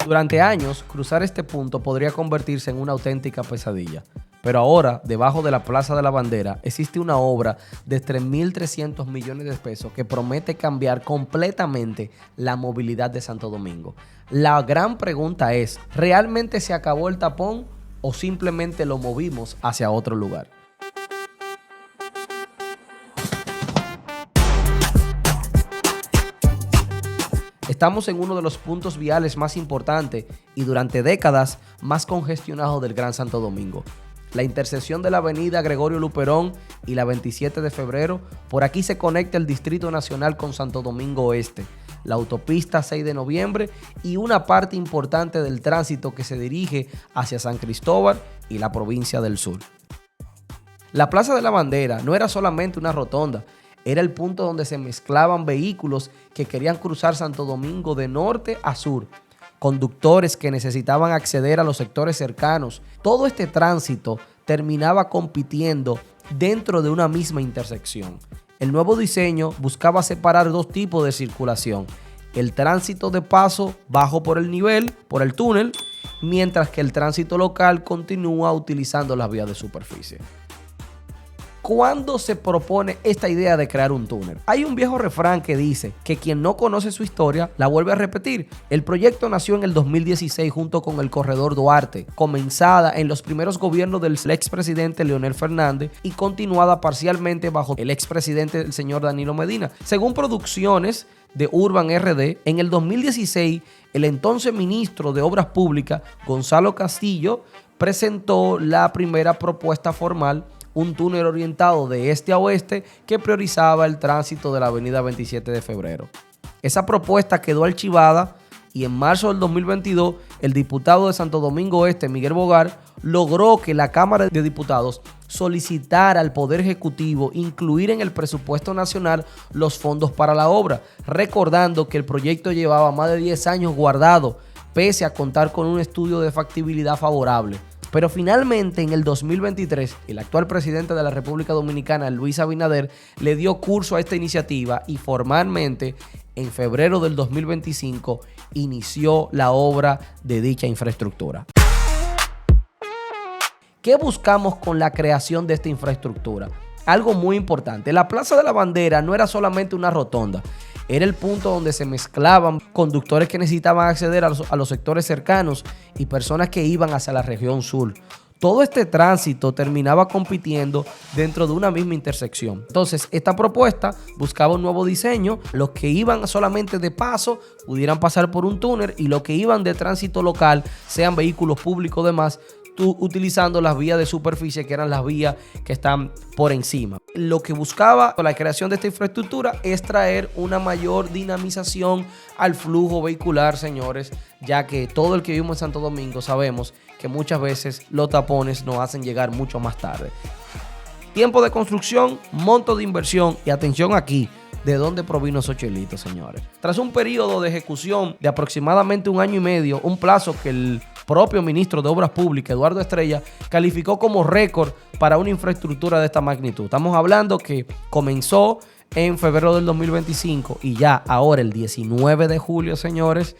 Durante años, cruzar este punto podría convertirse en una auténtica pesadilla. Pero ahora, debajo de la Plaza de la Bandera, existe una obra de 3.300 millones de pesos que promete cambiar completamente la movilidad de Santo Domingo. La gran pregunta es, ¿realmente se acabó el tapón o simplemente lo movimos hacia otro lugar? Estamos en uno de los puntos viales más importantes y durante décadas más congestionados del Gran Santo Domingo. La intersección de la avenida Gregorio Luperón y la 27 de febrero, por aquí se conecta el Distrito Nacional con Santo Domingo Oeste, la autopista 6 de noviembre y una parte importante del tránsito que se dirige hacia San Cristóbal y la provincia del sur. La Plaza de la Bandera no era solamente una rotonda, era el punto donde se mezclaban vehículos que querían cruzar Santo Domingo de norte a sur, conductores que necesitaban acceder a los sectores cercanos. Todo este tránsito terminaba compitiendo dentro de una misma intersección. El nuevo diseño buscaba separar dos tipos de circulación: el tránsito de paso bajo por el nivel, por el túnel, mientras que el tránsito local continúa utilizando las vías de superficie. ¿Cuándo se propone esta idea de crear un túnel? Hay un viejo refrán que dice que quien no conoce su historia la vuelve a repetir. El proyecto nació en el 2016 junto con el Corredor Duarte, comenzada en los primeros gobiernos del expresidente Leonel Fernández y continuada parcialmente bajo el expresidente el señor Danilo Medina. Según producciones de Urban RD, en el 2016 el entonces ministro de Obras Públicas, Gonzalo Castillo, presentó la primera propuesta formal, un túnel orientado de este a oeste que priorizaba el tránsito de la avenida 27 de febrero. Esa propuesta quedó archivada y en marzo del 2022 el diputado de Santo Domingo Este, Miguel Bogar, logró que la Cámara de Diputados solicitara al Poder Ejecutivo incluir en el presupuesto nacional los fondos para la obra, recordando que el proyecto llevaba más de 10 años guardado, pese a contar con un estudio de factibilidad favorable. Pero finalmente en el 2023, el actual presidente de la República Dominicana, Luis Abinader, le dio curso a esta iniciativa y formalmente en febrero del 2025 inició la obra de dicha infraestructura. ¿Qué buscamos con la creación de esta infraestructura? Algo muy importante. La Plaza de la Bandera no era solamente una rotonda. Era el punto donde se mezclaban conductores que necesitaban acceder a los sectores cercanos y personas que iban hacia la región sur. Todo este tránsito terminaba compitiendo dentro de una misma intersección. Entonces, esta propuesta buscaba un nuevo diseño. Los que iban solamente de paso pudieran pasar por un túnel y los que iban de tránsito local, sean vehículos públicos o demás, utilizando las vías de superficie, que eran las vías que están por encima. Lo que buscaba con la creación de esta infraestructura es traer una mayor dinamización al flujo vehicular, señores, ya que todo el que vivimos en Santo Domingo sabemos que muchas veces los tapones nos hacen llegar mucho más tarde. Tiempo de construcción, monto de inversión y atención aquí, ¿de dónde provino esos chelitos, señores? Tras un periodo de ejecución de aproximadamente 1 año y medio, un plazo que el propio ministro de Obras Públicas, Eduardo Estrella, calificó como récord para una infraestructura de esta magnitud. Estamos hablando que comenzó en febrero del 2025 y ya ahora el 19 de julio, señores,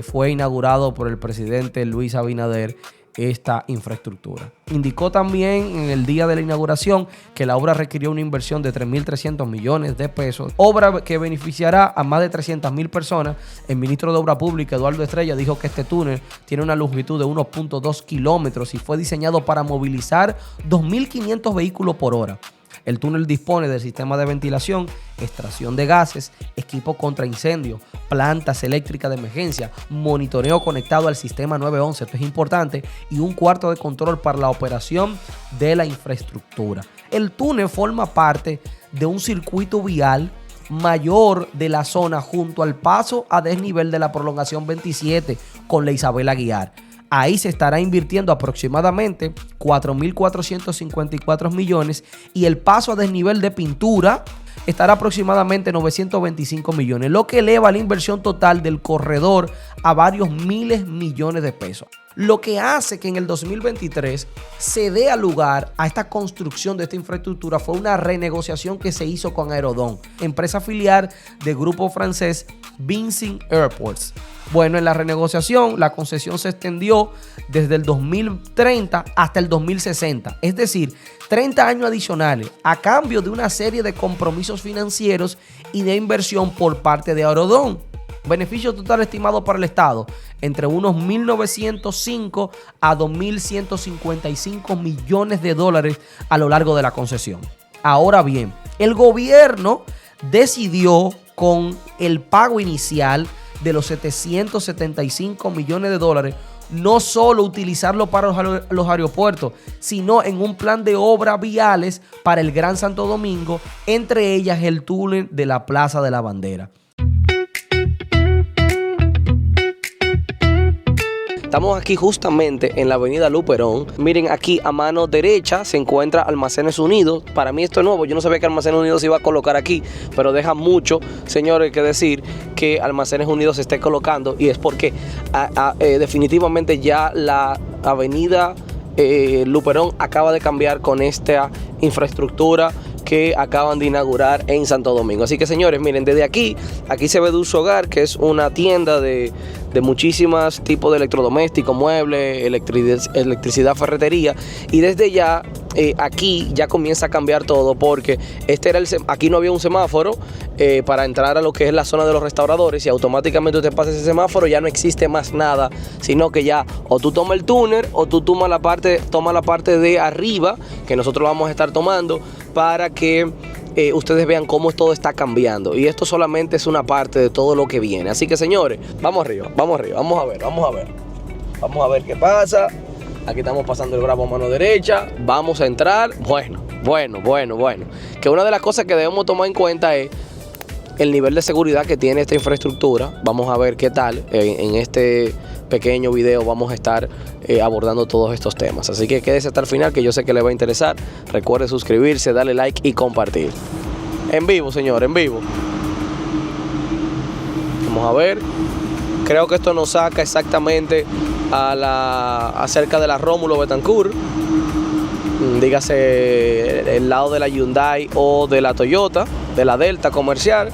fue inaugurado por el presidente Luis Abinader esta infraestructura. Indicó también en el día de la inauguración que la obra requirió una inversión de 3.300 millones de pesos, obra que beneficiará a más de 300.000 personas. El ministro de Obras Públicas, Eduardo Estrella, dijo que este túnel tiene una longitud de 1.2 kilómetros y fue diseñado para movilizar 2.500 vehículos por hora. El túnel dispone del sistema de ventilación, extracción de gases, equipo contra incendio, plantas eléctricas de emergencia, monitoreo conectado al sistema 911, esto es importante, y un cuarto de control para la operación de la infraestructura. El túnel forma parte de un circuito vial mayor de la zona junto al paso a desnivel de la prolongación 27 con la Isabel Aguiar. Ahí se estará invirtiendo aproximadamente 4.454 millones y el paso a desnivel de pintura estará aproximadamente 925 millones, lo que eleva la inversión total del corredor a varios miles millones de pesos. Lo que hace que en el 2023 se dé lugar a esta construcción de esta infraestructura fue una renegociación que se hizo con Aerodón, empresa filial del grupo francés Vinci Airports. Bueno, en la renegociación, la concesión se extendió desde el 2030 hasta el 2060, es decir, 30 años adicionales a cambio de una serie de compromisos financieros y de inversión por parte de Aurodón. Beneficio total estimado para el Estado entre unos 1.905 a 2.155 millones de dólares a lo largo de la concesión. Ahora bien, el gobierno decidió con el pago inicial de los 775 millones de dólares no solo utilizarlo para los aeropuertos, sino en un plan de obras viales para el Gran Santo Domingo, entre ellas el túnel de la Plaza de la Bandera. Estamos aquí justamente en la avenida Luperón. Miren, aquí a mano derecha se encuentra Almacenes Unidos. Para mí esto es nuevo, yo no sabía que Almacenes Unidos se iba a colocar aquí, pero deja mucho, señores, que decir que Almacenes Unidos se esté colocando, y es porque definitivamente ya la avenida Luperón acaba de cambiar con esta infraestructura que acaban de inaugurar en Santo Domingo. Así que, señores, miren, desde aquí se ve Dulce Hogar, que es una tienda de muchísimos tipos de electrodomésticos, muebles, electricidad, ferretería, y desde ya aquí ya comienza a cambiar todo, porque aquí no había un semáforo para entrar a lo que es la zona de los restauradores, y automáticamente usted pasa ese semáforo, ya no existe más nada, sino que ya o tú tomas el túnel o tú tomas la parte de arriba, que nosotros vamos a estar tomando, para que ustedes vean cómo todo está cambiando, y esto solamente es una parte de todo lo que viene. Así que, señores, vamos arriba, vamos a ver qué pasa. Aquí estamos pasando el Bravo a mano derecha, vamos a entrar. Bueno, que una de las cosas que debemos tomar en cuenta es el nivel de seguridad que tiene esta infraestructura. Vamos a ver qué tal. En este pequeño video vamos a estar abordando todos estos temas, así que quédese hasta el final, que yo sé que le va a interesar. Recuerde suscribirse, darle like y compartir. En vivo, señor, en vivo. Vamos a ver. Creo que esto nos saca exactamente acerca de la Rómulo Betancourt, dígase el lado de la Hyundai o de la Toyota, de la Delta comercial.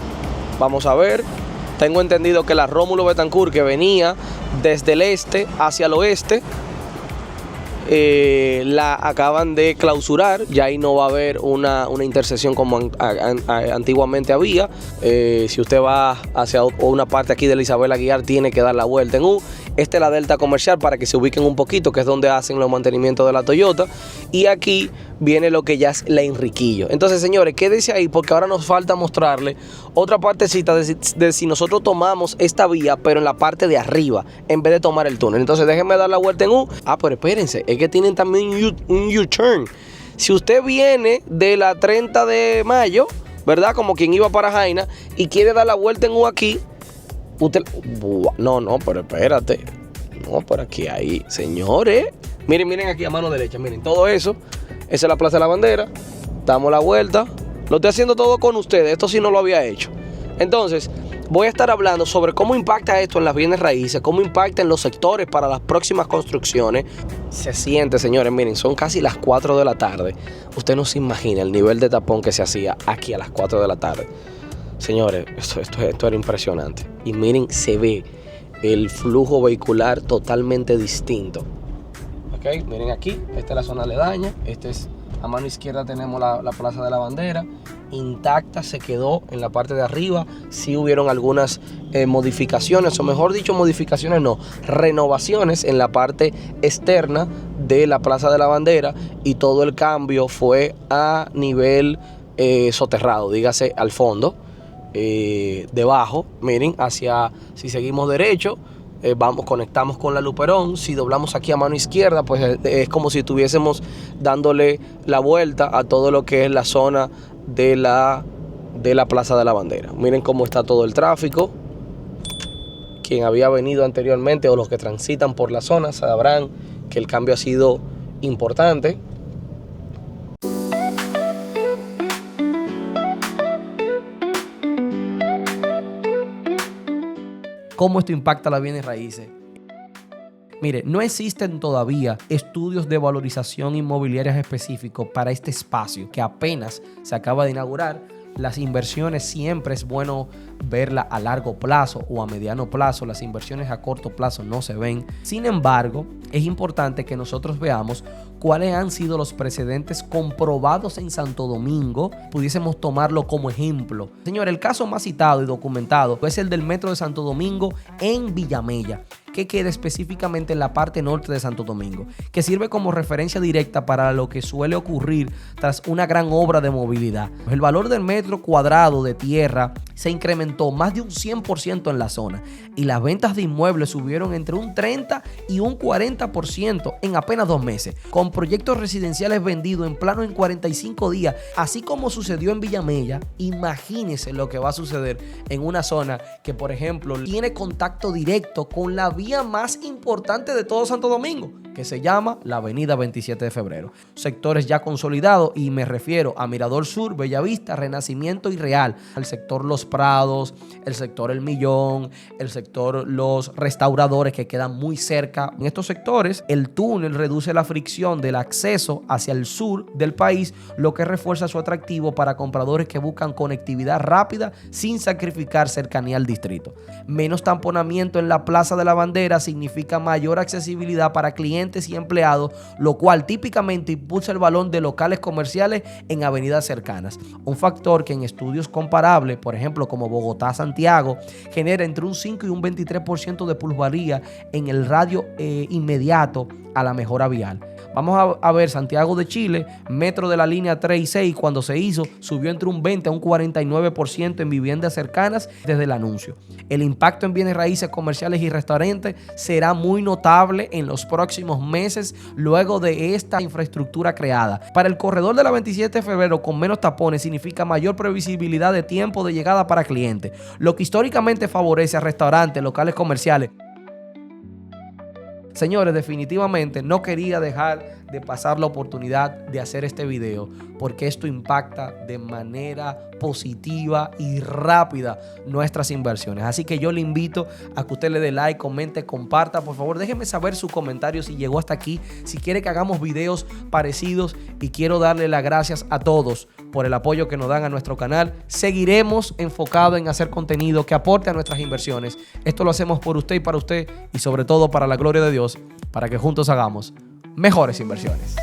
Vamos a ver. Tengo entendido que la Rómulo Betancourt, que venía desde el este hacia el oeste, la acaban de clausurar. Ya ahí no va a haber una intersección como antiguamente había. Si usted va hacia una parte aquí de la Isabel Aguiar, tiene que dar la vuelta en U. Esta es la Delta comercial, para que se ubiquen un poquito, que es donde hacen los mantenimientos de la Toyota. Y aquí viene lo que ya es la Enriquillo. Entonces, señores, quédense ahí, porque ahora nos falta mostrarle otra partecita de si nosotros tomamos esta vía, pero en la parte de arriba, en vez de tomar el túnel. Entonces, déjenme dar la vuelta en U. Pero espérense, es que tienen también un U-turn. Si usted viene de la 30 de mayo, ¿verdad? Como quien iba para Jaina, y quiere dar la vuelta en U aquí, usted... No, pero espérate. No, por aquí hay, señores. Miren aquí a mano derecha, miren, todo eso. Esa es la Plaza de la Bandera. Damos la vuelta. Lo estoy haciendo todo con ustedes. Esto sí no lo había hecho. Entonces, voy a estar hablando sobre cómo impacta esto en las bienes raíces, cómo impacta en los sectores para las próximas construcciones. Se siente, señores, miren, son casi las 4 de la tarde. Usted no se imagina el nivel de tapón que se hacía aquí a las 4 de la tarde. Señores, esto era impresionante. Y miren, se ve el flujo vehicular totalmente distinto. Ok, miren aquí, esta es la zona aledaña. A mano izquierda tenemos la Plaza de la Bandera. Intacta, se quedó en la parte de arriba. Sí hubieron algunas modificaciones, o mejor dicho, renovaciones en la parte externa de la Plaza de la Bandera, y todo el cambio fue a nivel soterrado, dígase al fondo. Debajo, miren, si seguimos derecho, conectamos con la Luperón. Si doblamos aquí a mano izquierda, pues es como si estuviésemos dándole la vuelta a todo lo que es la zona de la Plaza de la Bandera. Miren cómo está todo el tráfico. Quien había venido anteriormente o los que transitan por la zona sabrán que el cambio ha sido importante. ¿Cómo esto impacta las bienes raíces? Mire, no existen todavía estudios de valorización inmobiliaria específicos para este espacio que apenas se acaba de inaugurar, Las inversiones siempre es bueno verlas a largo plazo o a mediano plazo. Las inversiones a corto plazo no se ven. Sin embargo, es importante que nosotros veamos cuáles han sido los precedentes comprobados en Santo Domingo. Pudiésemos tomarlo como ejemplo. Señor, el caso más citado y documentado es el del Metro de Santo Domingo en Villamella, que queda específicamente en la parte norte de Santo Domingo, que sirve como referencia directa para lo que suele ocurrir tras una gran obra de movilidad. El valor del metro cuadrado de tierra se incrementó más de un 100% en la zona y las ventas de inmuebles subieron entre un 30 y un 40% en apenas 2 meses, con proyectos residenciales vendidos en plano en 45 días, así como sucedió en Villamella. Imagínense lo que va a suceder en una zona que, por ejemplo, tiene contacto directo con la vía más importante de todo Santo Domingo, que se llama la avenida 27 de febrero. Sectores ya consolidados, y me refiero a Mirador Sur, Bellavista, Renacimiento y Real, al sector Los Prados, el sector El Millón, el sector Los Restauradores, que quedan muy cerca. En estos sectores, el túnel reduce la fricción del acceso hacia el sur del país, lo que refuerza su atractivo para compradores que buscan conectividad rápida sin sacrificar cercanía al distrito. Menos tamponamiento en la Plaza de la Bandera significa mayor accesibilidad para clientes y empleados, lo cual típicamente impulsa el valor de locales comerciales en avenidas cercanas. Un factor que en estudios comparables, por ejemplo como Bogotá-Santiago, genera entre un 5 y un 23% de plusvalía en el radio inmediato a la mejora vial. Vamos a ver Santiago de Chile, metro de la línea 3 y 6, cuando se hizo, subió entre un 20 a un 49% en viviendas cercanas desde el anuncio. El impacto en bienes raíces comerciales y restaurantes será muy notable en los próximos meses luego de esta infraestructura creada. Para el corredor de la 27 de febrero con menos tapones significa mayor previsibilidad de tiempo de llegada para clientes, lo que históricamente favorece a restaurantes, locales comerciales. Señores, definitivamente no quería dejar de pasar la oportunidad de hacer este video, porque esto impacta de manera positiva y rápida nuestras inversiones. Así que yo le invito a que usted le dé like, comente, comparta. Por favor, déjeme saber su comentario si llegó hasta aquí, si quiere que hagamos videos parecidos, y quiero darle las gracias a todos por el apoyo que nos dan a nuestro canal. Seguiremos enfocados en hacer contenido que aporte a nuestras inversiones. Esto lo hacemos por usted y para usted, y sobre todo para la gloria de Dios, para que juntos hagamos mejores inversiones.